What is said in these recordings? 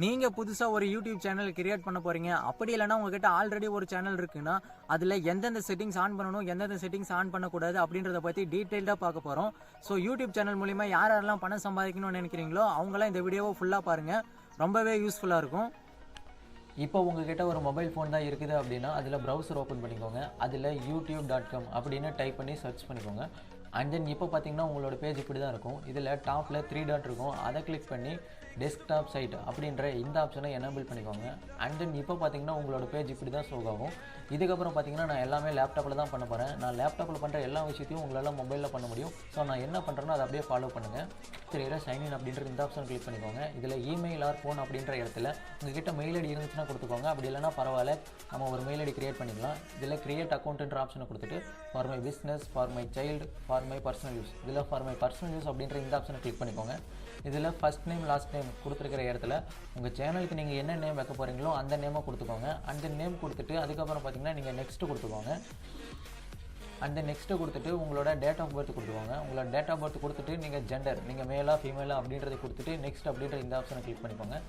நீங்க புதுசா ஒரு யூடியூப் சேனல் கிரியேட் பண்ண போறீங்க. அப்படி இல்லைன்னா உங்ககிட்ட ஆல்ரெடி ஒரு சேனல் இருக்குன்னா அதுல எந்தெந்த செட்டிங்ஸ் ஆன் பண்ணணும், எந்தெந்த செட்டிங்ஸ் ஆன் பண்ணக்கூடாது அப்படின்றத பத்தி டீடைல்டா பார்க்க போறோம். ஸோ யூடியூப் சேனல் மூலியமா யாரெல்லாம் பணம் சம்பாதிக்கணும்னு நினைக்கிறீங்களோ அவங்களாம் இந்த வீடியோவை ஃபுல்லா பாருங்க. ரொம்பவே யூஸ்ஃபுல்லா இருக்கும். இப்போ உங்ககிட்ட ஒரு மொபைல் ஃபோன் தான் இருக்குது அப்படின்னா அதில் ப்ரௌசர் ஓப்பன் பண்ணிக்கோங்க. அதில் youtube.com அப்படின்னு டைப் பண்ணி சர்ச் பண்ணிக்கோங்க. அண்ட் தென் இப்போ பார்த்தீங்கன்னா உங்களோட பேஜ் இப்படி தான் இருக்கும். இதில் டாப்பில் 3 டாட் இருக்கும். அதை கிளிக் பண்ணி டெஸ்க்டாப் சைட் அப்படின்ற இந்த ஆப்ஷனை எனேபிள் பண்ணிக்கோங்க. அண்ட் தென் இப்போ பார்த்தீங்கன்னா உங்களோட பேஜ் இப்படி தான் ஷோ ஆகும். இதுக்கப்புறம் பார்த்தீங்கன்னா நான் எல்லாமே லேப்டாப்பில் தான் பண்ண போகிறேன். நான் லேப்டாப்பில் பண்ணுற எல்லா விஷயத்தையும் உங்களால் மொபைலில் பண்ண முடியும். ஸோ நான் என்ன பண்ணுறேனோ அதை அப்படியே ஃபாலோ பண்ணுங்கள். தெரியுற சைன்இன் அப்படின்ற இந்த ஆப்ஷன் கிளிக் பண்ணிக்கோங்க. இதில் இமெயில் ஆர் ஃபோன் அப்படின்ற இடத்துல உங்ககிட்ட மெயில் ஐடி இருந்துச்சுன்னா கொடுத்துக்கோங்க. அப்படி இல்லைனா பரவாயில்ல, நம்ம ஒரு மெயில் ஐடி கிரியேட் பண்ணிக்கலாம். இதில் கிரியேட் அக்கௌண்ட்ன்ற ஆப்ஷனை கொடுத்துட்டு for my business, for my child, for my personal use, இதில் ஃபார் மை பர்சனல் யூஸ் அப்படின்ற இந்த ஆப்ஷனை கிளிக் பண்ணிக்கோங்க. இதில் ஃபஸ்ட் நேம் லாஸ்ட் நேம் கொடுத்துருக்கிற இடத்துல உங்கள் சேனலுக்கு நீங்கள் என்ன நேம் வைக்க போகிறீங்களோ அந்த நேமை கொடுத்துக்கோங்க. அந்த நேம் கொடுத்துட்டு அதுக்கப்புறம் பார்த்தீங்கன்னா நீங்கள் நெக்ஸ்ட்டு கொடுத்துக்கோங்க. அந்த நெக்ஸ்ட்டு கொடுத்துட்டு உங்களோட டேட் ஆஃப் பர்த் கொடுத்துக்கோங்க. உங்களோட டேட் ஆஃப் பர்த் கொடுத்துட்டு நீங்கள் ஜெண்டர், நீங்கள் மேலா ஃபீமேலா அப்படின்றத கொடுத்துட்டு நெக்ஸ்ட் அப்படின்ற இந்த ஆப்ஷனை கிளிக் பண்ணிக்கோங்க.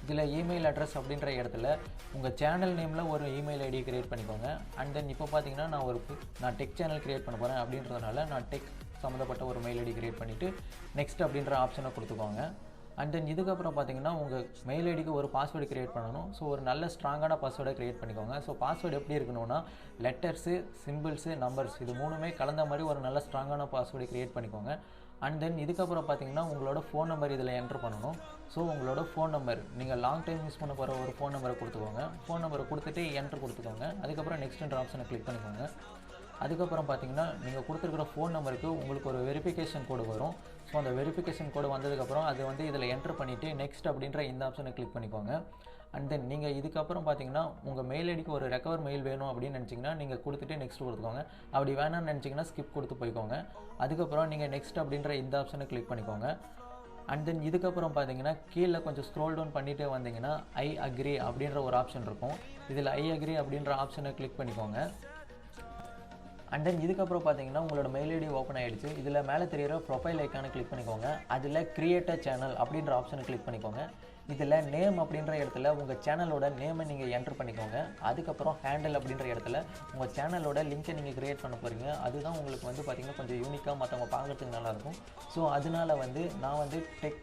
இதில் இமெயில் அட்ரஸ் அப்படின்ற இடத்துல உங்கள் சேனல் நேமில் ஒரு இமெயில் ஐடி கிரியேட் பண்ணிக்கோங்க. அண்ட் தென் இப்போ பார்த்தீங்கன்னா நான் டெக் சேனல் கிரியேட் பண்ண போகிறேன் அப்படின்றதுனால நான் டெக் சம்மந்தப்பட்ட ஒரு மெயில் ஐடி கிரியேட் பண்ணிவிட்டு நெக்ஸ்ட் அப்படின்ற ஆப்ஷனை கொடுத்துக்கோங்க. அண்ட் தென் இதுக்கப்புறம் பார்த்தீங்கன்னா உங்கள் மெயில் ஐடிக்கு ஒரு பாஸ்வேர்டு கிரியேட் பண்ணணும். ஸோ ஒரு நல்ல ஸ்ட்ராங்கான பாஸ்வேர்டை கிரியேட் பண்ணிக்கோங்க. ஸோ பாஸ்வேர்டு எப்படி இருக்கணும்னா லெட்டர்ஸு, சிம்பிள்ஸு, நம்பர்ஸ் இது மூணுமே கலந்த மாதிரி ஒரு நல்ல ஸ்ட்ராங்கான பாஸ்வேர்டு கிரியேட் பண்ணிக்கோங்க. அண்ட் தென் இதுக்கப்புறம் பார்த்தீங்கன்னா உங்களோட ஃபோன் நம்பர் இதில் என்ட்ரு பண்ணணும். ஸோ உங்களோட ஃபோன் நம்பர் நீங்கள் லாங் டைம் யூஸ் பண்ண போகிற ஒரு ஃபோன் நம்பரை கொடுத்துக்கோங்க. ஃபோன் நம்பரை கொடுத்துட்டு என்ட்ரு கொடுத்துக்கோங்க. அதுக்கப்புறம் நெக்ஸ்ட்ன்ற ஆப்ஷனை கிளிக் பண்ணிக்கோங்க. அதுக்கப்புறம் பார்த்தீங்கன்னா நீங்கள் கொடுத்துருக்குற ஃபோன் நம்பருக்கு உங்களுக்கு ஒரு வெரிஃபிகேஷன் கோடு வரும். ஸோ அந்த வெரிஃபிகேஷன் கோடு வந்ததுக்கப்புறம் அது வந்து இதில் என்ட்ரு பண்ணிவிட்டு நெக்ஸ்ட் அப்படின்ற இந்த ஆப்ஷனை கிளிக் பண்ணிக்கோங்க. அண்ட் தென் நீங்கள் இதுக்கப்புறம் பார்த்தீங்கன்னா உங்கள் மெயில் ஐடிக்கு ஒரு ரெக்கவர் மெயில் வேணும் அப்படின்னு நினச்சிங்கன்னா நீங்கள் கொடுத்துட்டு நெக்ஸ்ட் கொடுத்துக்கோங்க. அப்படி வேணாம்னு நினச்சிங்கன்னா ஸ்கிப் கொடுத்து போய்க்கோங்க. அதுக்கப்புறம் நீங்கள் நெக்ஸ்ட் அப்படின்ற இந்த ஆப்ஷனை கிளிக் பண்ணிக்கோங்க. அண்ட் தென் இதுக்கப்புறம் பார்த்தீங்கன்னா கீழே கொஞ்சம் ஸ்க்ரோல் டவுன் பண்ணிகிட்டே வந்தீங்கன்னா ஐ அக்ரி அப்படின்ற ஒரு ஆப்ஷன் இருக்கும். இதில் ஐ அக்ரி அப்படின்ற ஆப்ஷனை கிளிக் பண்ணிக்கோங்க. அண்ட் தென் இதுக்கப்புறம் பார்த்தீங்கன்னா உங்களோட மெயில் ஐடி ஓப்பன் ஆகிடுச்சு. இதில் மேலே தெரியிற ப்ரொஃபைல் ஐக்கானை கிளிக் பண்ணிக்கோங்க. அதில் கிரியேட் அ சேனல் அப்படின்ற ஆப்ஷனை கிளிக் பண்ணிக்கோங்க. இதில் நேம் அப்படின்ற இடத்துல உங்கள் சேனலோட நேமை நீங்கள் என்ட்ரு பண்ணிக்கோங்க. அதுக்கப்புறம் ஹேண்டில் அப்படின்ற இடத்துல உங்கள் சேனலோட லிங்க்கை நீங்கள் க்ரியேட் பண்ண போகிறீங்க. அதுதான் உங்களுக்கு வந்து பார்த்திங்கன்னா கொஞ்சம் யூனிக்காக மற்றவங்க பார்க்குறதுக்கு நல்லாயிருக்கும். ஸோ அதனால் நான் வந்து டெக்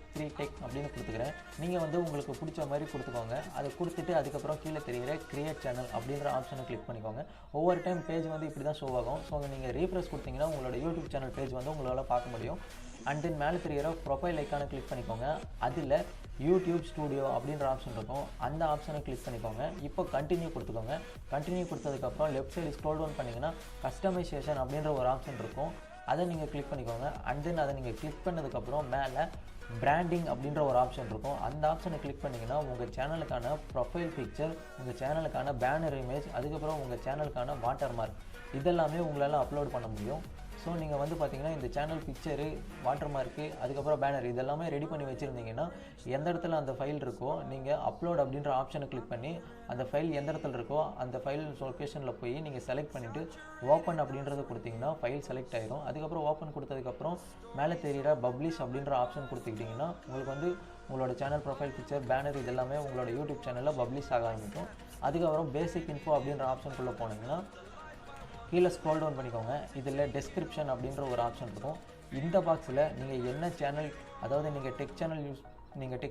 அப்படின்னு கொடுத்துக்கிறேன். நீங்கள் வந்து உங்களுக்கு பிடிச்ச மாதிரி கொடுத்துக்கோங்க. அதை கொடுத்துட்டு அதுக்கப்புறம் கீழே தெரிகிற கிரியேட் சேனல் அப்படின்ற ஆப்ஷனை கிளிக் பண்ணிக்கோங்க. ஒவ்வொரு டைம் பேஜ் வந்து இப்படி தான் ஷோ ஆகும். ஸோ நீங்கள் ரீஃப்ரெஷ் கொடுத்தீங்கன்னா உங்களோட யூடியூப் சேனல் பேஜ் வந்து உங்களால் பார்க்க முடியும். அண்ட் தென் மேலே தெரிகிற ப்ரொஃபைல் ஐக்கானை கிளிக் பண்ணிக்கோங்க. அதில் யூடியூப் ஸ்டூடியோ அப்படின்ற ஆப்ஷன் இருக்கும். அந்த ஆப்ஷனை கிளிக் பண்ணிக்கோங்க. இப்போ கண்டினியூ கொடுத்துக்கோங்க. கண்டினியூ கொடுத்ததுக்கப்புறம் லெஃப்ட் சைடு ஸ்க்ரோல் டவுன் பண்ணிங்கன்னா கஸ்டமைசேஷன் அப்படின்ற ஒரு ஆப்ஷன் இருக்கும். அதை நீங்கள் கிளிக் பண்ணிக்கோங்க. அண்ட் தென் அதை நீங்கள் கிளிக் பண்ணதுக்கப்புறம் மேலே பிராண்டிங் அப்படின்ற ஒரு ஆப்ஷன் இருக்கும். அந்த ஆப்ஷனை கிளிக் பண்ணிங்கன்னா உங்கள் சேனலுக்கான ப்ரொஃபைல் பிக்சர், உங்கள் சேனலுக்கான பேனர் இமேஜ், அதுக்கப்புறம் உங்கள் சேனலுக்கான வாட்டர் மார்க் இதெல்லாமே உங்களால் அப்லோட் பண்ண முடியும். ஸோ நீங்கள் வந்து பார்த்தீங்கன்னா இந்த சேனல் பிக்சரு, வாட்டர் மார்க்கு, அதுக்கப்புறம் பேனர் இதெல்லாமே ரெடி பண்ணி வச்சுருந்தீங்கன்னா எந்த இடத்துல அந்த ஃபைல் இருக்கோ நீங்கள் அப்லோட் அப்படின்ற ஆப்ஷனை கிளிக் பண்ணி அந்த ஃபைல் எந்த இடத்துல இருக்கோ அந்த ஃபைல் லொக்கேஷனில் போய் நீங்கள் செலக்ட் பண்ணிவிட்டு ஓப்பன் அப்படின்றத கொடுத்தீங்கன்னா ஃபைல் செலக்ட் ஆகிடும். அதுக்கப்புறம் ஓப்பன் கொடுத்ததுக்கப்புறம் மேலே தெரிகிற பப்ளிஷ் அப்படின்ற ஆப்ஷன் கொடுத்துக்கிட்டிங்கன்னா உங்களுக்கு வந்து உங்களோட சேனல் ப்ரொஃபைல் பிக்சர், பேனர் இதெல்லாமே உங்களோட யூடியூப் சேனலில் பப்ளிஷ் ஆக ஆரம்பிக்கும். அதுக்கப்புறம் பேசிக் இன்ஃபோ அப்படின்ற ஆப்ஷனுக்குள்ளே போனீங்கன்னா கீழே ஸ்க்ரோல் டவுன் பண்ணிக்கோங்க. இதில் டெஸ்கிரிப்ஷன் அப்படின்ற ஒரு ஆப்ஷன் இருக்கும். இந்த பாக்ஸில் நீங்கள் என்ன சேனல், அதாவது நீங்கள் டெக்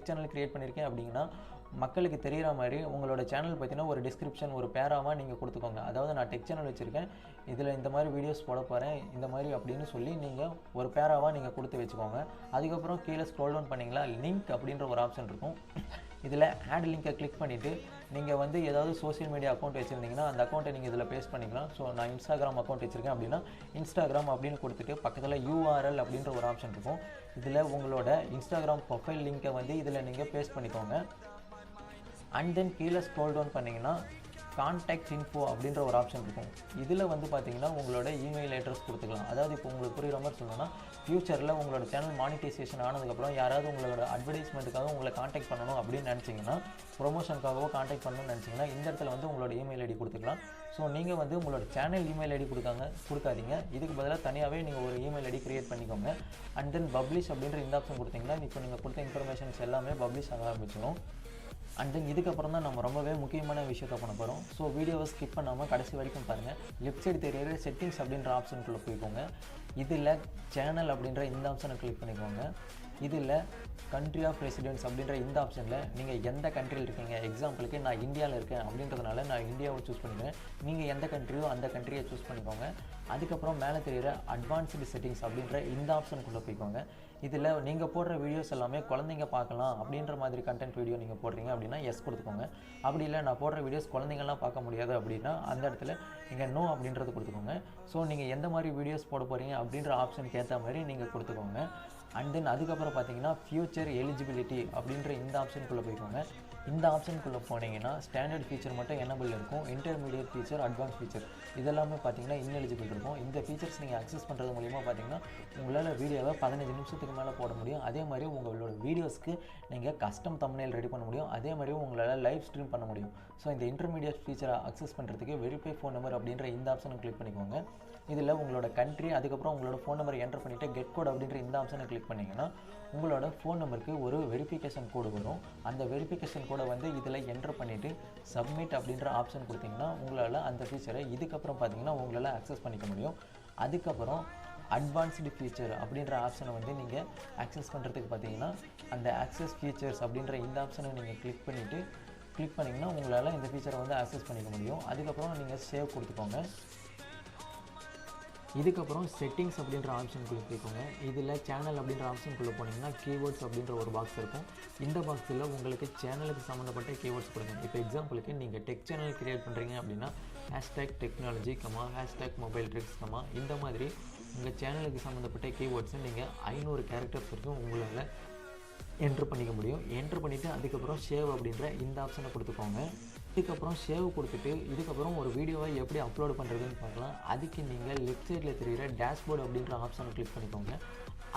சேனல் க்ரியேட் பண்ணியிருக்கேன் அப்படிங்கன்னா மக்களுக்கு தெரிகிற மாதிரி உங்களோட சேனல் பார்த்தீங்கன்னா ஒரு டிஸ்கிரிப்ஷன் ஒரு பேராவாக நீங்கள் கொடுத்துக்கோங்க. அதாவது நான் டெக் சேனல் வச்சுருக்கேன், இதில் இந்த மாதிரி வீடியோஸ் போட போகிறேன் இந்த மாதிரி அப்படின்னு சொல்லி நீங்கள் ஒரு பேராவாக நீங்கள் கொடுத்து வச்சுக்கோங்க. அதுக்கப்புறம் கீழே ஸ்க்ரோல் டவுன் பண்ணிங்களா லிங்க் அப்படின்ற ஒரு ஆப்ஷன் இருக்கும். இதில் ஆட் லிங்கை கிளிக் பண்ணிவிட்டு நீங்கள் வந்து ஏதாவது சோஷியல் மீடியா அக்கௌண்ட் வச்சுருந்தீங்கன்னா அந்த அக்கௌண்ட்டை நீங்கள் இதில் பேஸ்ட் பண்ணிக்கலாம். ஸோ நான் இன்ஸ்டாகிராம் அக்கௌண்ட் வச்சுருக்கேன் அப்படின்னா இன்ஸ்டாகிராம் அப்படின்னு கொடுத்துட்டு பக்கத்தில் யூஆர்எல் அப்படின்ற ஒரு ஆப்ஷன் இருக்கும். இதில் உங்களோட இன்ஸ்டாகிராம் ப்ரொஃபைல் லிங்க்கை வந்து இதில் நீங்கள் பேஸ்ட் பண்ணிக்கோங்க. அண்ட் தென் கீழே ஸ்க்ரோல் டவுன் பண்ணிங்கன்னா கான்டாக்ட் இன்ஃபோ அப்படின்ற ஒரு ஆப்ஷன் இருக்கும். இதில் வந்து பார்த்தீங்கன்னா உங்களோட இமெயில் அட்ரஸ் கொடுத்துக்கலாம். அதாவது இப்போ உங்களுக்கு புரிகிற மாதிரி சொல்லணும்னா ஃப்யூச்சரில் உங்களோட சேனல் மானிட்டைசேஷன் ஆனதுக்கப்புறம் யாராவது உங்களோட அட்வர்டைஸ்மெண்ட்டுக்காக உங்களை காண்டாக்ட் பண்ணணும் அப்படின்னு நினச்சிங்கன்னா, ப்ரொமோஷனுக்காகவோ காண்டாக்ட் பண்ணணும்னு நினச்சிங்கன்னா இந்த இடத்துல வந்து உங்களோட இமெயில் ஐடி கொடுத்துக்கலாம். ஸோ நீங்கள் வந்து உங்களோட சேனல் இமெயில் ஐடி கொடுக்காதீங்க. இதுக்கு பதிலாக தனியாகவே நீங்கள் ஒரு இமெயில் ஐடி க்ரியேட் பண்ணிக்கோங்க. அண்ட் தென் பப்ளிஷ் அப்படின்ற இந்த ஆப்ஷன் கொடுத்தீங்கன்னா இப்போ நீங்கள் கொடுத்த இன்ஃபர்மேஷன்ஸ் எல்லாமே பப்ளிஷ் ஆக ஆரம்பிச்சிடும். அண்ட் தென் இதுக்கப்புறம் தான் நம்ம ரொம்பவே முக்கியமான விஷயத்தை பண்ண போகிறோம். ஸோ வீடியோவை ஸ்கிப் பண்ணாமல் கடைசி வரைக்கும் பாருங்கள். லெஃப்ட் சைடு தெரியுற செட்டிங்ஸ் அப்படின்ற ஆப்ஷனுக்குள்ளே போய்க்கோங்க. இதில் சேனல் அப்படின்ற இந்த ஆப்ஷனை கிளிக் பண்ணிக்கோங்க. இதில் கண்ட்ரி ஆஃப் ரெசிடென்ஸ் அப்படின்ற இந்த ஆப்ஷனில் நீங்கள் எந்த கண்ட்ரியில் இருக்கீங்க, எக்ஸாம்பிளுக்கு நான் இந்தியாவில் இருக்கேன் அப்படின்றதுனால நான் இந்தியாவை சூஸ் பண்ணிக்கிறேன். நீங்கள் எந்த கண்ட்ரியோ அந்த கண்ட்ரியை சூஸ் பண்ணிக்கோங்க. அதுக்கப்புறம் மேலே தெரிகிற அட்வான்ஸ்டு செட்டிங்ஸ் அப்படின்ற இந்த ஆப்ஷனுக்குள்ளே போய்க்கோங்க. இதில் நீங்கள் போடுற வீடியோஸ் எல்லாமே குழந்தைங்க பார்க்கலாம் அப்படின்ற மாதிரி கண்டென்ட் வீடியோ நீங்கள் போடுறீங்க அப்படின்னா எஸ் கொடுத்துக்கோங்க. அப்படி இல்லை நான் போடுற வீடியோஸ் குழந்தைங்கள்லாம் பார்க்க முடியாது அப்படின்னா அந்த இடத்துல நீங்கள் நோ அப்படின்றது கொடுத்துக்கோங்க. ஸோ நீங்கள் எந்த மாதிரி வீடியோஸ் போட போகிறீங்க அப்படின்ற ஆப்ஷனுக்கு ஏற்ற மாதிரி நீங்கள் கொடுத்துக்கோங்க. அண்ட் தென் அதுக்கப்புறம் பார்த்தீங்கன்னா ஃபியூச்சர் எலிஜிபிலிட்டி அப்படின்ற இந்த ஆப்ஷனுக்குள்ளே போய்க்கோங்க. இந்த ஆப்ஷனுக்குள்ளே போனீங்கன்னா ஸ்டாண்டர்ட் ஃபீச்சர் மட்டும் எனபிள் இருக்கும். இன்டர்மீடியட் ஃபீச்சர், அட்வான்ஸ் ஃபீச்சர் இதெல்லாமே பார்த்தீங்கன்னா இன்எலிஜிபிள் இருக்கும். இந்த ஃபீச்சர்ஸ் நீங்கள் அக்சஸ் பண்ணுறது மூலிமா பார்த்தீங்கன்னா உங்களால் வீடியோவை 15 நிமிஷத்துக்கு மேலே போட முடியும். அதே மாதிரி உங்களோட வீடியோஸ்க்கு நீங்கள் கஸ்டம் தம்ப்நெயில் ரெடி பண்ண முடியும். அதே மாதிரி உங்களால் லைவ் ஸ்ட்ரீம் பண்ண முடியும். ஸோ இந்த இன்டர்மீடியட் ஃபீச்சரை அக்சஸ் பண்ணுறதுக்கு வெரிஃபை ஃபோன் நம்பர் அப்படின்ற இந்த ஆப்ஷனை கிளிக் பண்ணிக்கோங்க. இதில் உங்களோட கண்ட்ரி, அதுக்கப்புறம் உங்களோட ஃபோன் நம்பர் என்டர் பண்ணிவிட்டு கெட் கோட் அப்படின்ற இந்த ஆப்ஷனை கிளிக் பண்ணிங்கன்னா உங்களோட ஃபோன் நம்பருக்கு ஒரு வெரிஃபிகேஷன் கோடு வரும். அந்த வெரிஃபிகேஷன் கோடை வந்து இதில் என்டர் பண்ணிவிட்டு சப்மிட் அப்படின்ற ஆப்ஷன் கொடுத்தீங்கன்னா உங்களால் அந்த ஃபீச்சரை இதுக்கப்புறம் பார்த்தீங்கன்னா உங்களால் அக்சஸ் பண்ணிக்க முடியும். அதுக்கப்புறம் அட்வான்ஸ்டு ஃபீச்சர் அப்படின்ற ஆப்ஷனை வந்து நீங்கள் அக்சஸ் பண்ணுறதுக்கு பார்த்தீங்கன்னா அந்த அக்சஸ் ஃபீச்சர்ஸ் அப்படின்ற இந்த ஆப்ஷனை நீங்கள் கிளிக் பண்ணிங்கன்னா உங்களால் இந்த ஃபீச்சரை வந்து அக்சஸ் பண்ணிக்க முடியும். அதுக்கப்புறம் நீங்கள் சேவ் கொடுத்துக்கோங்க. இதுக்கப்புறம் செட்டிங்ஸ் அப்படின்ற ஆப்ஷனுக்குள்ளே போய்க்கோங்க. இதில் சேனல் அப்படின்ற ஆப்ஷனுக்குள்ளே போனீங்கன்னா கீவேர்ட்ஸ் அப்படின்ற ஒரு பாக்ஸ் இருக்கும். இந்த பாக்ஸில் உங்களுக்கு சேனலுக்கு சம்மந்தப்பட்ட கீவேர்ட்ஸ் கொடுங்க. இப்போ எக்ஸாம்பிளுக்கு நீங்கள் டெக் சேனல் கிரியேட் பண்ணுறீங்க அப்படின்னா #டெக்னாலஜி, #மொபைல் ட்ரிக்ஸ், இந்த மாதிரி உங்கள் சேனலுக்கு சம்மந்தப்பட்ட கீவேர்ட்ஸை நீங்கள் 500 கேரக்டர்ஸ் வரைக்கும் உங்களால் என்ட்ரு பண்ணிக்க முடியும். என்ட்ரு பண்ணிவிட்டு அதுக்கப்புறம் சேவ் அப்படின்ற இந்த ஆப்ஷனை கொடுத்துக்கோங்க. இதுக்கப்புறம் சேவ் கொடுத்துட்டு இதுக்கப்புறம் ஒரு வீடியோவை எப்படி அப்லோட் பண்ணுறதுன்னு பார்க்கலாம். அதுக்கு நீங்கள் லெஃப்ட் சைடில் தெரிகிற டேஷ்போர்டு அப்படின்ற ஆப்ஷனை கிளிக் பண்ணிக்கோங்க.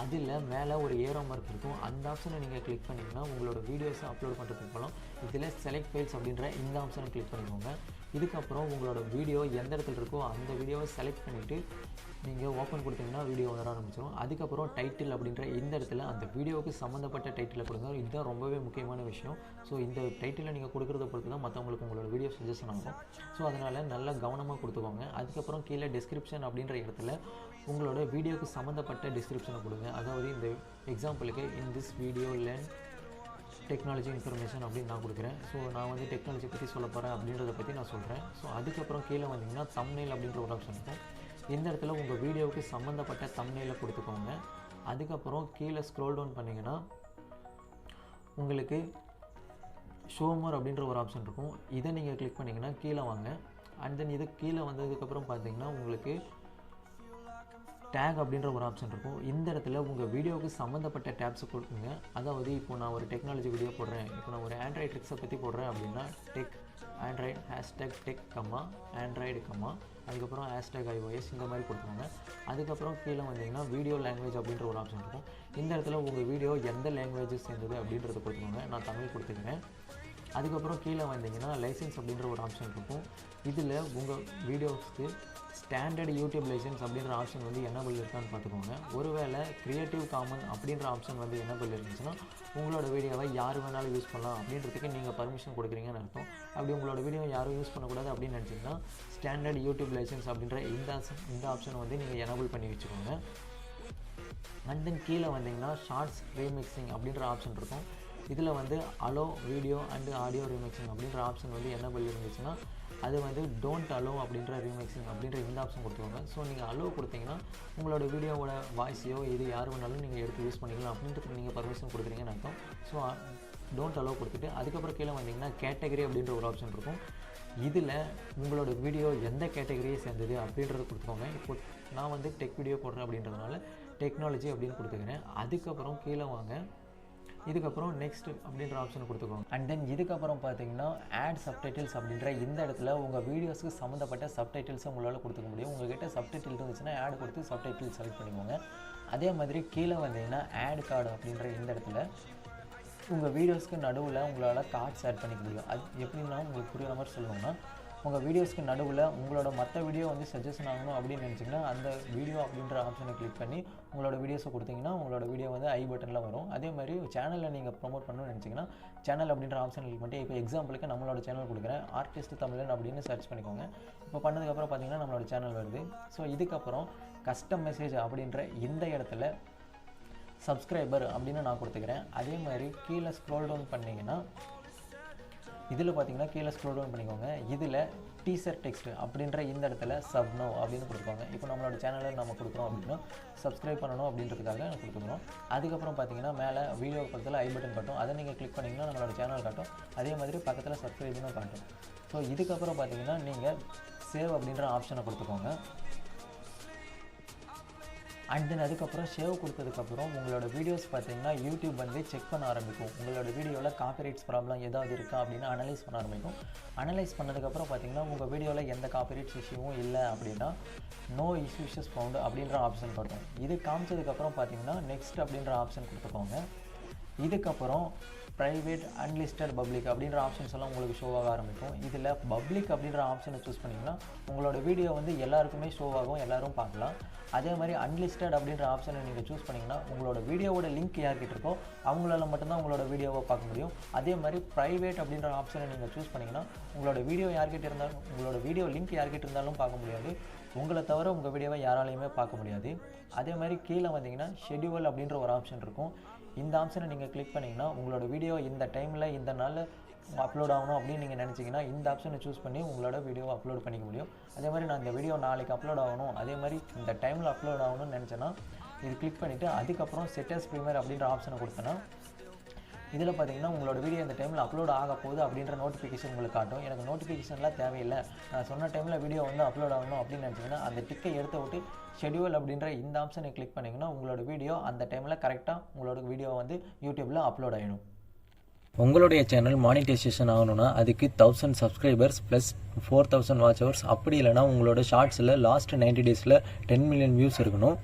அதில் மேலே ஒரு ஏரோ மார்க் இருக்கும். அந்த ஆப்ஷனை நீங்கள் கிளிக் பண்ணிங்கன்னா உங்களோட வீடியோஸை அப்லோட் பண்ணுறதுக்கு போகலாம். இதில் செலக்ட் ஃபைல்ஸ் அப்படின்ற இந்த ஆப்ஷனை கிளிக் பண்ணிக்கோங்க. இதுக்கப்புறம் உங்களோட வீடியோ எந்த இடத்துல இருக்கோ அந்த வீடியோவை செலக்ட் பண்ணிவிட்டு நீங்கள் ஓப்பன் கொடுத்தீங்கன்னா வீடியோ வர ஆரம்பிச்சிடும். அதுக்கப்புறம் டைட்டில் அப்படின்ற இந்த இடத்துல அந்த வீடியோவுக்கு சம்மந்தப்பட்ட டைட்டிலை கொடுங்க. இதுதான் ரொம்பவே முக்கியமான விஷயம். ஸோ இந்த டைட்டிலை நீங்கள் கொடுக்குறத பொறுத்து தான் மற்றவங்களுக்கு உங்களோட வீடியோ சஜஷன் ஆகும். ஸோ அதனால் நல்லா கவனமாக கொடுத்துக்கோங்க. அதுக்கப்புறம் கீழே டிஸ்கிரிப்ஷன் அப்படின்ற இடத்துல உங்களோட வீடியோவுக்கு சம்மந்தப்பட்ட டிஸ்கிரிப்ஷனை கொடுங்க. அதாவது இந்த எக்ஸாம்பிளுக்கு in this video learn technology information அப்படின்னு நான் கொடுக்குறேன். ஸோ நான் வந்து டெக்னாலஜி பற்றி சொல்ல போகிறேன் அப்படின்றத பற்றி நான் சொல்கிறேன். ஸோ அதுக்கப்புறம் கீழே வந்தீங்கன்னா தம்ப்நெயில் அப்படின்ற ஒரு ஆப்ஷன் இருக்கும். இந்த இடத்துல உங்கள் வீடியோவுக்கு சம்மந்தப்பட்ட தம்ப்நெயிலை கொடுத்துக்கோங்க. அதுக்கப்புறம் கீழே ஸ்க்ரோல் டவுன் பண்ணிங்கன்னா உங்களுக்கு ஷோ மோர் அப்படின்ற ஒரு ஆப்ஷன் இருக்கும். இதை நீங்கள் கிளிக் பண்ணிங்கன்னா கீழே வாங்க. அண்ட் தென் இது கீழே வந்ததுக்கப்புறம் பார்த்தீங்கன்னா உங்களுக்கு டேக் அப்படின்ற ஒரு ஆப்ஷன் இருக்கும். இந்த இடத்துல உங்கள் வீடியோவுக்கு சம்மந்தப்பட்ட டேப்ஸை கொடுக்குங்க. அதாவது இப்போ நான் ஒரு டெக்னாலஜி வீடியோ போடுறேன், இப்போ நான் ஒரு ஆண்ட்ராய்டு ட்ரிக்ஸை பற்றி போடுறேன் அப்படின்னா டெக் ஆண்ட்ராய்டு #டெக் ஆண்ட்ராய்டு அதுக்கப்புறம் #iOS இந்த மாதிரி கொடுத்துருங்க. அதுக்கப்புறம் கீழே வந்தீங்கன்னா வீடியோ லாங்குவேஜ் அப்படின்ற ஒரு ஆப்ஷன் இருக்கும். இந்த இடத்துல உங்கள் வீடியோ எந்த லாங்குவேஜஸ் சேர்ந்தது அப்படின்றத கொடுத்துக்கோங்க. நான் தமிழ் கொடுத்துக்கிறேன். அதுக்கப்புறம் கீழே வந்தீங்கன்னா லைசன்ஸ் அப்படின்ற ஒரு ஆப்ஷன் இருக்கும். இதில் உங்கள் வீடியோஸ்க்கு ஸ்டாண்டர்ட் யூடியூப் லைசன்ஸ் அப்படின்ற ஆப்ஷன் வந்து எனபிள் இருக்கான்னு பார்த்துக்கோங்க. ஒருவேளை கிரியேட்டிவ் காமன் அப்படின்ற ஆப்ஷன் வந்து எனபிள் இருந்துச்சுன்னா உங்களோட வீடியோவை யார் வேணாலும் யூஸ் பண்ணலாம் அப்படின்றதுக்கு நீங்கள் பர்மிஷன் கொடுக்குறீங்கன்னு அர்த்தம். அப்படி உங்களோட வீடியோ யாரும் யூஸ் பண்ணக்கூடாது அப்படின்னு நினச்சிங்கன்னா ஸ்டாண்டர்ட் யூடியூப் லைசன்ஸ் அப்படின்ற இந்த ஆப்ஷனை வந்து நீங்கள் எனபிள் பண்ணி வச்சுக்கோங்க. அண்ட் தென் கீழே வந்தீங்கன்னா ஷார்ட்ஸ் ரீமிக்சிங் அப்படின்ற ஆப்ஷன் இருக்கும். இதில் வந்து allow video and audio remixing அப்படின்ற ஆப்ஷன் வந்து எனபிள் இருந்துச்சுன்னா அது வந்து டோன்ட் அலோ அப்படின்ற ரீமிக்சிங் அப்படின்ற இந்த ஆப்ஷன் கொடுத்துக்கோங்க. ஸோ நீங்கள் அலோ கொடுத்தீங்கன்னா உங்களோட வீடியோவோட வாய்ஸையோ இது யார் வேணாலும் நீங்கள் எடுத்து யூஸ் பண்ணிக்கலாம் அப்படின்றதுக்கு நீங்கள் பர்மிஷன் கொடுக்குறீங்கன்னு அர்த்தம். ஸோ டோன்ட் அலோ கொடுத்துட்டு அதுக்கப்புறம் கீழே வந்தீங்கன்னா கேட்டகரி அப்படின்ற ஒரு ஆப்ஷன் இருக்கும். இதில் உங்களோட வீடியோ எந்த கேட்டகரியை சேர்ந்தது அப்படின்றத கொடுத்துக்கோங்க. இப்போ நான் வந்து டெக் வீடியோ போடுறேன் அப்படின்றதுனால டெக்னாலஜி அப்படின்னு கொடுத்துக்கிறேன். அதுக்கப்புறம் கீழே வாங்க. இதுக்கப்புறம் நெக்ஸ்ட் அப்படின்ற ஆப்ஷன் கொடுத்துக்கோங்க. அண்ட் தென் இதுக்கப்புறம் பார்த்தீங்கன்னா ஆட் சப்டைட்டில்ஸ் அப்படின்ற இந்த இடத்துல உங்கள் வீடியோஸ்க்கு சம்மந்தப்பட்ட சப்டைட்டில்ஸை உங்களால் கொடுத்துக்க முடியும். உங்கள்கிட்ட சப்டைட்டில் இருந்துச்சுன்னா ஆட் கொடுத்து சப்டைட்டில் செலக்ட் பண்ணிக்கோங்க. அதே மாதிரி கீழே வந்தீங்கன்னா ஆட் கார்டு அப்படின்ற இந்த இடத்துல உங்கள் வீடியோஸ்க்கு நடுவில் உங்களால் கார்ட்ஸ் ஆட் பண்ணிக்க முடியும். அது எப்படின்னா உங்களுக்கு புரியுற மாதிரி சொல்லணும்னா உங்கள் வீடியோஸ்க்கு நடுவில் உங்களோட மற்ற வீடியோ வந்து சஜஷன் ஆகணும் அப்படின்னு நினச்சிங்கன்னா அந்த வீடியோ அப்படின்ற ஆப்ஷனை கிளிக் பண்ணி உங்களோட வீடியோஸை கொடுத்தீங்கன்னா உங்களோட வீடியோ வந்து ஐ பட்டனில் வரும். அதே மாதிரி சேனலில் நீங்கள் ப்ரொமோட் பண்ணணும்னு நினச்சிங்கன்னா சேனல் அப்படின்ற ஆப்ஷன் கிளிக் பண்ணி இப்போ எக்ஸாம்பிளுக்கு நம்மளோட சேனல் கொடுக்குறேன், ஆர்டிஸ்ட் தமிழன் அப்படின்னு சர்ச் பண்ணிக்கோங்க. இப்போ பண்ணதுக்கப்புறம் பார்த்தீங்கன்னா நம்மளோட சேனல் வருது. ஸோ இதுக்கப்புறம் கஸ்டம் மெசேஜ் அப்படின்ற இந்த இடத்துல சப்ஸ்கிரைபர் அப்படின்னு நான் கொடுத்துக்கிறேன். அதே மாதிரி கீழே ஸ்க்ரோல் டவுன் பண்ணிங்கன்னா இதில் பார்த்தீங்கன்னா கீழே ஸ்க்ரோல் டவுன் பண்ணிக்கோங்க. இதில் டீசர் டெக்ஸ்ட் அப்படின்ற இந்த இடத்துல சப்னோ அப்படின்னு கொடுத்துக்கோங்க. இப்போ நம்மளோட சேனலில் நம்ம கொடுக்குறோம் அப்படின்னா சப்ஸ்கிரைப் பண்ணணும் அப்படின்றதுக்காக கொடுத்துக்கிறோம். அதுக்கப்புறம் பார்த்தீங்கன்னா மேலே வீடியோ பக்கத்தில் ஐ பட்டன் காட்டும், அதை நீங்கள் கிளிக் பண்ணிங்கன்னா நம்மளோட சேனல் காட்டும். அதே மாதிரி பக்கத்தில் சப்ஸ்கிரைப்னு காட்டும். ஸோ இதுக்கப்புறம் பார்த்தீங்கன்னா நீங்கள் சேவ் அப்படின்ற ஆப்ஷனை கொடுத்துக்கோங்க. அண்ட் தென் அதுக்கப்புறம் சேவ் கொடுத்ததுக்கப்புறம் உங்களோட வீடியோஸ் பார்த்தீங்கன்னா யூடியூப் வந்து செக் பண்ண ஆரம்பிக்கும். உங்களோட வீடியோவில் காப்பிரைட்ஸ் ப்ராப்ளம் ஏதாவது இருக்கா அப்படின்னு அனலைஸ் பண்ண ஆரம்பிக்கும். அனலைஸ் பண்ணதுக்கப்புறம் பார்த்தீங்கன்னா உங்கள் வீடியோவில் எந்த காப்பிரைட்ஸ் இஷ்யூவும் இல்லை அப்படின்னா நோ இஷ்யூஸ் ஃபவுண்ட் அப்படின்ற ஆப்ஷன் காட்டும். இது காமிச்சதுக்கப்புறம் பார்த்தீங்கன்னா நெக்ஸ்ட் அப்படின்ற ஆப்ஷன் கொடுத்துக்கோங்க. இதுக்கப்புறம் ப்ரைவேட் அன்லிஸ்டட் பப்ளிக் அப்படின்ற ஆப்ஷன்ஸ் எல்லாம் உங்களுக்கு ஷோவாக ஆரம்பிக்கும். இதில் பப்ளிக் அப்படின்ற ஆப்ஷனை சூஸ் பண்ணிங்கன்னா உங்களோட வீடியோ வந்து எல்லாருக்குமே ஷோவாகும், எல்லோரும் பார்க்கலாம். அதே மாதிரி அன்லிஸ்டட் அப்படின்ற ஆப்ஷனை நீங்கள் சூஸ் பண்ணிங்கன்னா உங்களோட வீடியோவோட லிங்க் யார்கிட்ட இருக்கோ அவங்களால மட்டும்தான் உங்களோட வீடியோவை பார்க்க முடியும். அதே மாதிரி ப்ரைவேட் அப்படின்ற ஆப்ஷனை நீங்கள் சூஸ் பண்ணிங்கன்னா உங்களோட வீடியோ யார்கிட்ட இருந்தாலும் உங்களோட வீடியோ லிங்க் யார்கிட்ட இருந்தாலும் பார்க்க முடியாது, உங்களை தவிர உங்கள் வீடியோவை யாராலையுமே பார்க்க முடியாது. அதே மாதிரி கீழே வந்தீங்கன்னா ஷெட்யூல் அப்படின்ற ஒரு ஆப்ஷன் இருக்கும். இந்த ஆப்ஷனை நீங்கள் கிளிக் பண்ணிங்கன்னா உங்களோட வீடியோ இந்த டைமில் இந்த நாளில் அப்லோட் ஆகணும் அப்படின்னு நீங்கள் நினச்சிங்கன்னா இந்த ஆப்ஷனை சூஸ் பண்ணி உங்களோட வீடியோவை அப்லோட் பண்ணிக்க முடியும். அதே மாதிரி நான் இந்த வீடியோ நாளைக்கு அப்லோட் ஆகணும், அதே மாதிரி இந்த டைமில் அப்லோட் ஆகணும்னு நினச்சேன்னா இது கிளிக் பண்ணிவிட்டு அதுக்கப்புறம் செட்டஸ் ப்ரீமியர் அப்படின்ற ஆப்ஷனை கொடுத்தேன்னா இதில் பார்த்தீங்கன்னா உங்களோட வீடியோ இந்த டைமில் அப்லோட் ஆக போகுது அப்படின்ற நோட்டிஃபிகேஷன் உங்களுக்கு காட்டும். எனக்கு நோட்டிஃபிகேஷன்லாம் தேவையில்லை, நான் சொன்ன டைமில் வீடியோ வந்து அப்லோட் ஆகணும் அப்படின்னு நினச்சிங்கன்னா அந்த டிக்கை எடுத்து விட்டு ஷெட்யூல் அப்படின்ற இந்த ஆப்ஷனை கிளிக் பண்ணிங்கன்னா உங்களோட வீடியோ அந்த டைமில் கரெக்டாக உங்களோட வீடியோ வந்து யூடியூப்பில் அப்லோட் ஆகிடும். உங்களுடைய சேனல் மானிட்டைசேஷன் ஆகணும்னா அதுக்கு 1000 சப்ஸ்கிரைபர்ஸ் ப்ளஸ் 4000 வாட்ச் ஹவர்ஸ், அப்படி இல்லைனா உங்களோட ஷார்ட்ஸில் லாஸ்ட் 90 டேஸில் 10 மில்லியன் வியூஸ் இருக்கணும்.